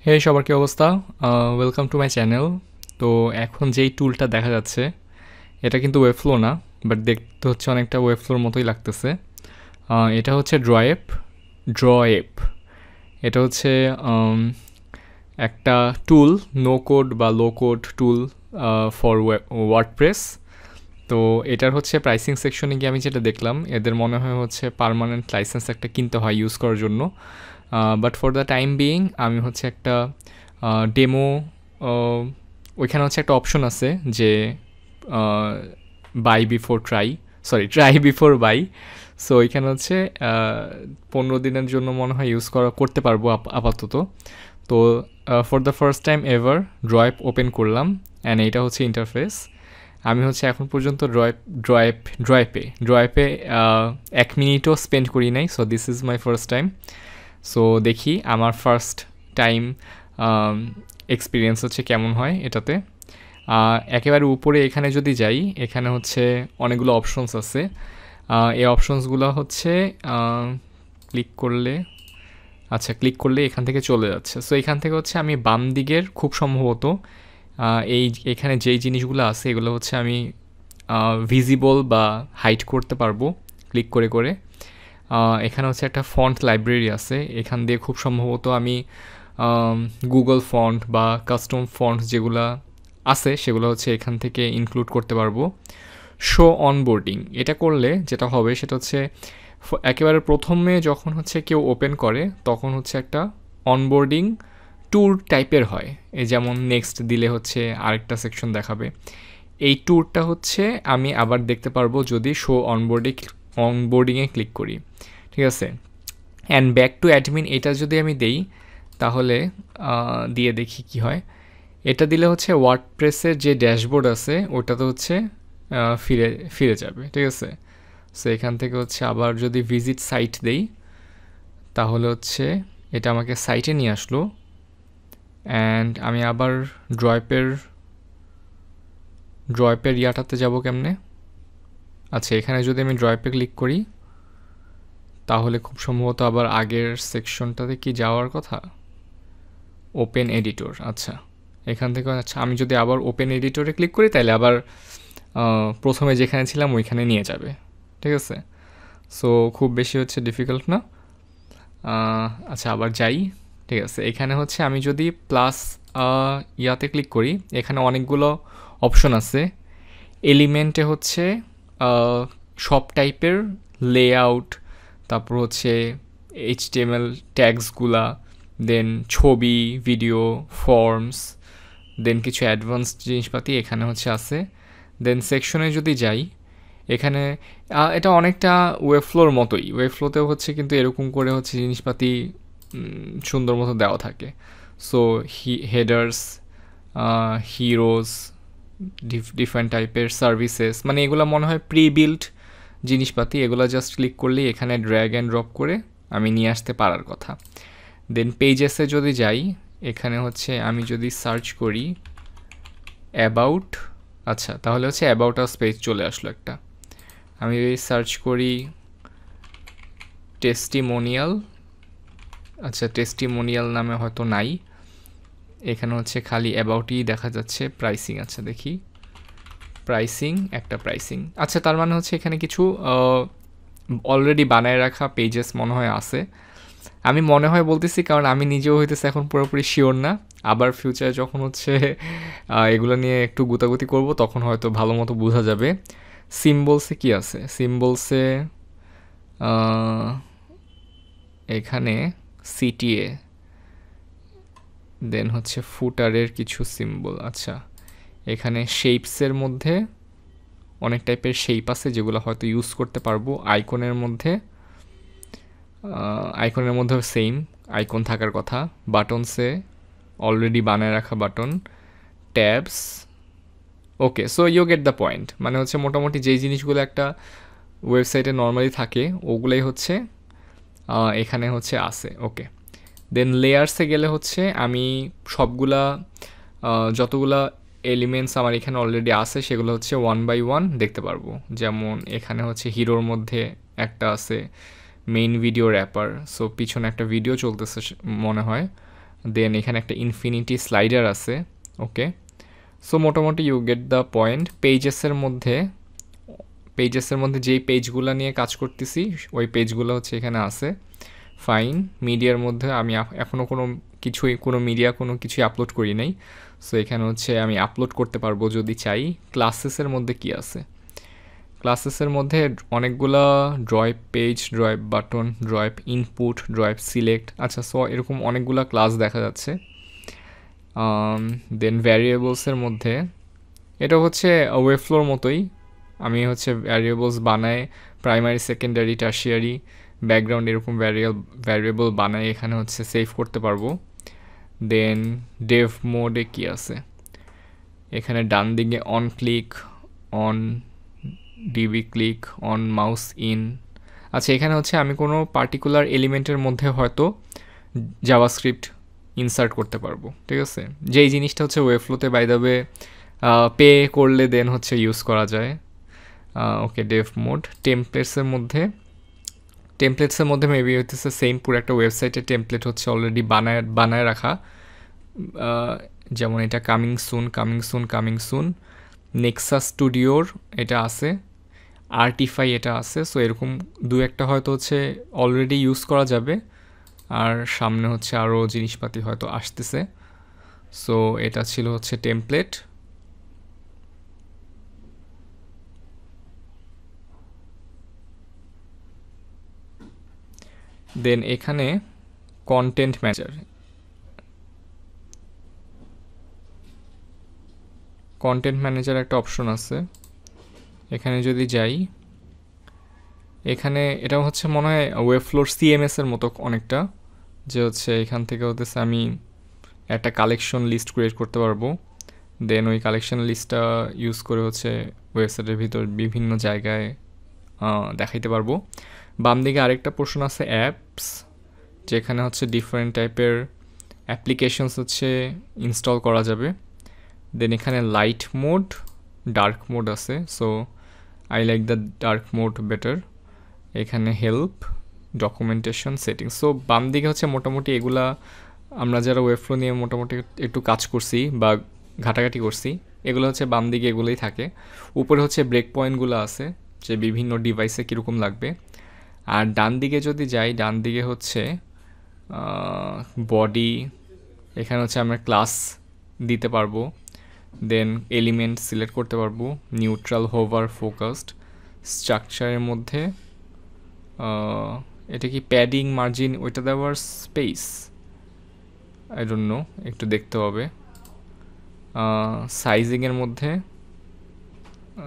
হে সবার কি অবস্থা? Welcome to my channel. তো এখন যেই টুলটা দেখা যাচ্ছে এটা কিন্তু ওয়েবফ্লো না, বাট দেখতে হচ্ছে অনেকটা ওয়েবফ্লোর মতোই লাগতেছে। এটা হচ্ছে ড্রয়েপ। এটা হচ্ছে একটা টুল, নো কোড বা লো কোড টুল ফর ওয়ার্ডপ্রেস। তো এটার হচ্ছে প্রাইসিং সেকশনে গিয়ে আমি যেটা দেখলাম, এদের মনে হয় হচ্ছে পার্মানেন্ট লাইসেন্স একটা কিনতে হয় ইউজ করার জন্য। But for the time being আমি হচ্ছে একটা ডেমো, ওইখানে হচ্ছে একটা অপশন আছে যে buy before try, sorry try before buy. So ওইখানে হচ্ছে 15 দিনের জন্য মনে হয় ইউজ করতে পারবো আপাতত। তো for the first time ever Droip open করলাম অ্যান্ড এইটা হচ্ছে ইন্টারফেস। আমি হচ্ছে এখন পর্যন্ত ড্রয়েপে 1 মিনিটও স্পেন্ড করি নাই, so this is my first time. So দেখি আমার ফার্স্ট টাইম এক্সপিরিয়েন্স হচ্ছে কেমন হয় এটাতে। একেবারে উপরে এখানে যদি যাই, এখানে হচ্ছে অনেকগুলো অপশনস আছে। এই অপশনসগুলো হচ্ছে ক্লিক করলে এখান থেকে চলে যাচ্ছে। সো এখান থেকে হচ্ছে আমি বাম দিকের খুব সম্ভবত এখানে যেই জিনিসগুলো আছে এগুলো হচ্ছে আমি ভিজিবল বা হাইড করতে পারবো ক্লিক করে করে। এখানে হচ্ছে একটা ফন্ট লাইব্রেরি আছে, এখান দিয়ে খুব সম্ভবত আমি গুগল ফন্ট বা কাস্টম ফন্ট যেগুলো আছে সেগুলো হচ্ছে এখান থেকে ইনক্লুড করতে পারবো। শো অনবোর্ডিং, এটা করলে যেটা হবে সেটা হচ্ছে একেবারে প্রথমে যখন হচ্ছে কেউ ওপেন করে তখন হচ্ছে একটা অনবোর্ডিং ট্যুর টাইপের হয়। এই যেমন নেক্সট দিলে হচ্ছে আরেকটা সেকশন দেখাবে। এই ট্যুরটা হচ্ছে আমি আবার দেখতে পারবো যদি শো অনবোর্ডিংয়ে ক্লিক করি, ঠিক আছে। অ্যান্ড ব্যাক টু অ্যাডমিন এটা যদি আমি দেই তাহলে দিয়ে দেখি কি হয়। এটা দিলে হচ্ছে ওয়ার্ডপ্রেসের যে ড্যাশবোর্ড আছে ওটাতে হচ্ছে ফিরে ফিরে যাবে, ঠিক আছে। সো এখান থেকে হচ্ছে আবার যদি ভিজিট সাইট দেই তাহলে হচ্ছে এটা আমাকে সাইটে নিয়ে আসলো। অ্যান্ড আমি আবার ড্রয়েপের ইয়াটাতে যাব কেমনে? আচ্ছা, এখানে যদি আমি ড্রয়েপে ক্লিক করি তাহলে খুব সম্ভবত আবার আগের সেকশনটাতে কি যাওয়ার কথা, ওপেন এডিটর। আচ্ছা, এখান থেকে আচ্ছা আমি যদি আবার ওপেন এডিটরে ক্লিক করি তাহলে আবার প্রথমে যেখানে ছিলাম ওইখানে নিয়ে যাবে, ঠিক আছে। সো খুব বেশি হচ্ছে ডিফিকাল্ট না। আচ্ছা আবার যাই, ঠিক আছে। এখানে হচ্ছে আমি যদি প্লাস ইয়াতে ক্লিক করি এখানে অনেকগুলো অপশন আছে। এলিমেন্টে হচ্ছে সব টাইপের লেআউট, তারপর হচ্ছে এইচটিএমএল ট্যাগসগুলা, দেন ছবি, ভিডিও, ফর্মস, দেন কিছু অ্যাডভান্সড জিনিসপাতি এখানে হচ্ছে আছে। দেন সেকশনে যদি যাই এখানে এটা অনেকটা ওয়েবফ্লোর মতোই, ওয়েবফ্লোতেও হচ্ছে কিন্তু এরকম করে হচ্ছে জিনিসপাতি সুন্দর মতো দেওয়া থাকে। সো হেডার্স, হিরোজ, ডিফারেন্ট টাইপের সার্ভিসেস, মানে এগুলো মনে হয় প্রি বিল্ড জিনিসপাতি, এগুলো জাস্ট ক্লিক করলেই এখানে ড্র্যাগ অ্যান্ড ড্রপ করে আমি নিয়ে আসতে পারার কথা। দেন পেজেসে যদি যাই এখানে হচ্ছে আমি যদি সার্চ করি অ্যাবাউট, আচ্ছা তাহলে হচ্ছে অ্যাবাউট আস পেজ চলে আসলো একটা। আমি যদি সার্চ করি টেস্টিমোনিয়াল, আচ্ছা টেস্টিমোনিয়াল নামে হয়তো নাই, এখানে হচ্ছে খালি অ্যাবাউটই দেখা যাচ্ছে। প্রাইসিং, আচ্ছা দেখি প্রাইসিং, আচ্ছা তার মানে হচ্ছে এখানে কিছু অলরেডি বানায় রাখা পেজেস মনে হয় আছে। আমি মনে হয় বলতেছি কারণ আমি নিজেও হইতেছে এখন পুরোপুরি শিওর না। আবার ফিউচারে যখন হচ্ছে এগুলো নিয়ে একটু গুতাগুতি করব তখন হয়তো ভালো মতো বোঝা যাবে। সিম্বলসে কি আছে, সিম্বলসে এখানে সিটিএ, দেন হচ্ছে ফুটারের কিছু সিম্বল। আচ্ছা এখানে শেপসের মধ্যে অনেক টাইপের শেপ আছে যেগুলো হয়তো ইউজ করতে পারবো। আইকনের মধ্যেও সেম আইকন থাকার কথা। বাটনসে অলরেডি বানায় রাখা button, tabs. Okay, so you get the point, মানে হচ্ছে মোটামুটি যেই জিনিসগুলো একটা ওয়েবসাইটে নর্মালি থাকে ওগুলোই হচ্ছে এখানে হচ্ছে আছে। ওকে, দেন লেয়ার্সে গেলে হচ্ছে আমি সবগুলা যতগুলা এলিমেন্টস আমার এখানে অলরেডি আছে সেগুলো হচ্ছে ওয়ান বাই ওয়ান দেখতে পারবো। যেমন এখানে হচ্ছে হিরোর মধ্যে একটা আছে মেইন ভিডিও র্যাপার, সো পিছনে একটা ভিডিও চলতেছে মনে হয়। দেন এখানে একটা ইনফিনিটি স্লাইডার আছে। ওকে, সো মোটামুটি ইউ গেট দ্য পয়েন্ট। পেজেসের মধ্যে যেই পেজগুলো নিয়ে কাজ করতেছি ওই পেজগুলো হচ্ছে এখানে আছে। ফাইন। মিডিয়ার মধ্যে আমি এখনও কোনো কিছুই আপলোড করি নাই, সো এখানে হচ্ছে আমি আপলোড করতে পারবো যদি চাই। ক্লাসেসের মধ্যে কি আছে? ক্লাসেসের মধ্যে অনেকগুলা ড্রয়েপ পেজ, ড্রয়েপ বাটন, ড্রয়েপ ইনপুট, ড্রয়েপ সিলেক্ট, আচ্ছা, সো এরকম অনেকগুলা ক্লাস দেখা যাচ্ছে। দেন ভ্যারিয়েবলসের মধ্যে এটা হচ্ছে ওয়েবফ্লোর মতোই, আমি হচ্ছে ভ্যারিয়েবলস বানায় প্রাইমারি, সেকেন্ডারি, টার্সিয়ারি, ব্যাকগ্রাউন্ড এরকম ভ্যারিয়েবল বানায় এখানে হচ্ছে সেভ করতে পারবো। দেন ডেভ মোডে কি আছে? এখানে ডান দিকে on click, on DB click, on mouse in. আচ্ছা, এখানে হচ্ছে আমি কোনো পার্টিকুলার এলিমেন্টের মধ্যে হয়তো জাভাস্ক্রিপ্ট ইনসার্ট করতে পারবো, ঠিক আছে? যেই জিনিসটা হচ্ছে ওয়েবফ্লোতে বাই দ্য ওয়ে পে করলে দেন হচ্ছে ইউজ করা যায়। ওকে, ডেভ মোড। টেমপ্লেটসের মধ্যে মেবি হইতেছে সেম, পুরো একটা ওয়েবসাইটের টেমপ্লেট হচ্ছে অলরেডি বানায় রাখা, যেমন এটা কামিং সুন, নেক্সা স্টুডিওর এটা আছে, আর্টিফাই এটা আছে। সো এরকম দু একটা হয়তো হচ্ছে অলরেডি ইউজ করা যাবে, আর সামনে হচ্ছে আরও জিনিসপাতি হয়তো আসতেছে। সো এটা ছিল হচ্ছে টেমপ্লেট। দেন এখানে কন্টেন্ট ম্যানেজার একটা অপশন আছে, এখানে যদি যাই, এখানে এটা হচ্ছে মনে হয় ওয়েবফ্লোর সিএমএস এর মতো অনেকটা, যে হচ্ছে এখান থেকে হতেছে আমি একটা কালেকশন লিস্ট ক্রিয়েট করতে পারবো। দেন ওই কালেকশন লিস্টটা ইউজ করে হচ্ছে ওয়েবসাইটের ভিতর বিভিন্ন জায়গায় দেখাইতে পারবো। বাম দিকে আরেকটা পোর্শন আছে অ্যাপস, যেখানে হচ্ছে ডিফারেন্ট টাইপের অ্যাপ্লিকেশনস হচ্ছে ইনস্টল করা যাবে। দেন এখানে লাইট মোড, ডার্ক মোড আছে, so I like the dark mode better. এখানে হেল্প, ডকুমেন্টেশন, সেটিংস। সো বাম দিকে হচ্ছে মোটামুটি এগুলা আমরা যারা ওয়েবফ্লো নিয়ে মোটামুটি একটু কাজ করছি বা ঘাটাঘাটি করছি, এগুলো হচ্ছে বাম দিকে এগুলোই থাকে। উপরে হচ্ছে ব্রেক পয়েন্টগুলো আছে, যে বিভিন্ন ডিভাইসে কীরকম লাগবে। আর ডান দিকে যদি যাই, ডান দিকে হচ্ছে বডি, এখানে হচ্ছে আমরা ক্লাস দিতে পারবো। দেন এলিমেন্ট সিলেক্ট করতে পারবো, নিউট্রাল, হোভার, ফোকাসড। স্ট্রাকচারের মধ্যে এটা কি প্যাডিং, মার্জিন ওইটা দেওয়ার স্পেস, আই ডোন্ট নো, একটু দেখতে হবে। সাইজিংয়ের মধ্যে,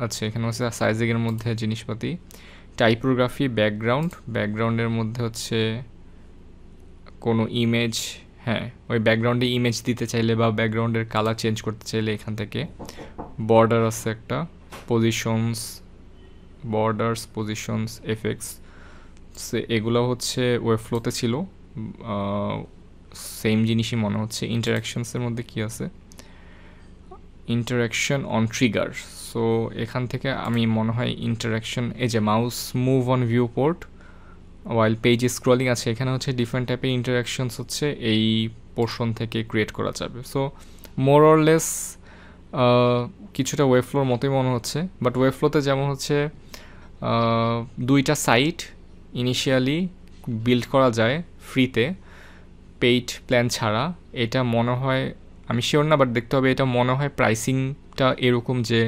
আচ্ছা এখানে হচ্ছে সাইজিংয়ের মধ্যে জিনিসপাতি, টাইপোগ্রাফি, ব্যাকগ্রাউন্ডের মধ্যে হচ্ছে কোনো ইমেজ, হ্যাঁ ওই ব্যাকগ্রাউন্ডে ইমেজ দিতে চাইলে বা ব্যাকগ্রাউন্ডের কালার চেঞ্জ করতে চাইলে এখান থেকে। বর্ডার আছে একটা, পজিশনস, এফেক্টস, এগুলো হচ্ছে ওয়েবফ্লোতে ছিল, সেম জিনিসই মনে হচ্ছে। ইন্টারাকশনসের মধ্যে কি আছে? Interaction on trigger. সো এখান থেকে আমি মনে হয় ইন্টারাকশন, এই যে mouse move on view port while page scrolling আছে, এখানে হচ্ছে ডিফারেন্ট টাইপের ইন্টারাকশনস হচ্ছে এই পোর্শন থেকে ক্রিয়েট করা যাবে। সো মোর অর লেস কিছুটা ওয়েবফ্লোর মতোই মনে হচ্ছে, বাট ওয়েবফ্লোতে যেমন হচ্ছে দুইটা সাইট ইনিশিয়ালি বিল্ড করা যায় ফ্রিতে, পেইড প্ল্যান ছাড়া। এটা মনে হয়, আমি শিওর না, বাট দেখতে হবে, এটা মনে হয় প্রাইসিংটা এরকম যে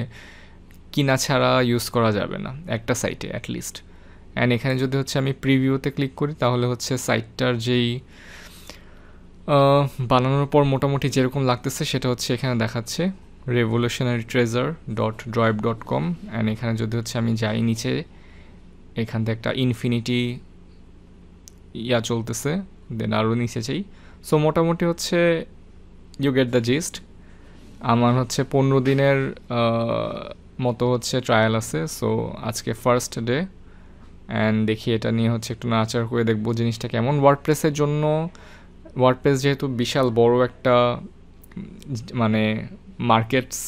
কিনা ছাড়া ইউজ করা যাবে না একটা সাইটে অ্যাটলিস্ট। অ্যান্ড এখানে যদি হচ্ছে আমি প্রিভিউতে ক্লিক করি, তাহলে হচ্ছে সাইটটার যেই বানানোর পর মোটামুটি যেরকম লাগতেছে সেটা হচ্ছে এখানে দেখাচ্ছে, revolutionarytreasure.droip.com। অ্যান্ড এখানে যদি হচ্ছে আমি যাই নিচে, এখান থেকে একটা ইনফিনিটি চলতেছে, দেন আরও নিচে যাই। সো মোটামুটি হচ্ছে ইউ গেট দ্য জিস্ট। আমার হচ্ছে 15 দিনের মতো হচ্ছে ট্রায়াল আছে, সো আজকে ফার্স্ট ডে। অ্যান্ড দেখি এটা নিয়ে হচ্ছে একটু নাড়াচাড়া করে দেখবো জিনিসটা কেমন। ওয়ার্ডপ্রেসের জন্য, ওয়ার্ডপ্রেস যেহেতু বিশাল বড় একটা মানে মার্কেটস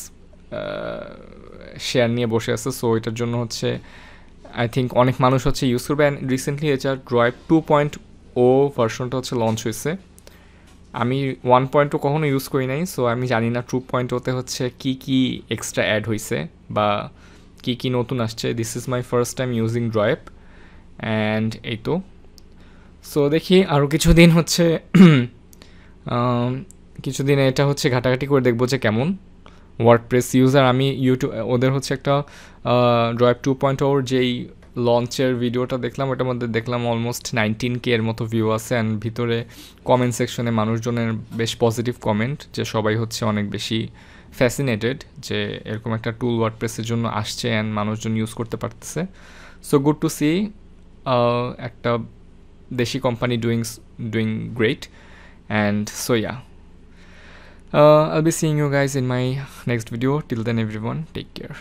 শেয়ার নিয়ে বসে আছে, সো এটার জন্য হচ্ছে আই থিঙ্ক অনেক মানুষ হচ্ছে ইউজ করবে। অ্যান্ড রিসেন্টলি এটা ড্রয়েপ 2.0 ভার্সনটা হচ্ছে লঞ্চ হয়েছে। আমি 1.0 কখনো ইউজ করি নাই, সো আমি জানি না 2.0তে হচ্ছে কি এক্সট্রা অ্যাড হয়েছে বা কি নতুন আসছে। This is my first time using Droip and এই তো। সো দেখি আরও কিছুদিন হচ্ছে কিছুদিন এটা হচ্ছে ঘাটাঘাটি করে দেখবো যে কেমন ওয়ার্ডপ্রেস ইউজার। আমি ইউটিউব ওদের হচ্ছে একটা ড্রয়েপ 2.0 যেই লঞ্চের ভিডিওটা দেখলাম, ওটার মধ্যে দেখলাম অলমোস্ট 19K এর মতো ভিউ আছে, অ্যান্ড ভিতরে কমেন্ট সেকশনে মানুষজনের বেশ পজিটিভ কমেন্ট, যে সবাই হচ্ছে অনেক বেশি ফ্যাসিনেটেড যে এরকম একটা টুল ওয়ার্ডপ্রেসের জন্য আসছে অ্যান্ড মানুষজন ইউজ করতে পারতেছে। সো গুড টু সি একটা দেশি company doing great. And so yeah, I'll be seeing you guys in my next video. Till then everyone, take care.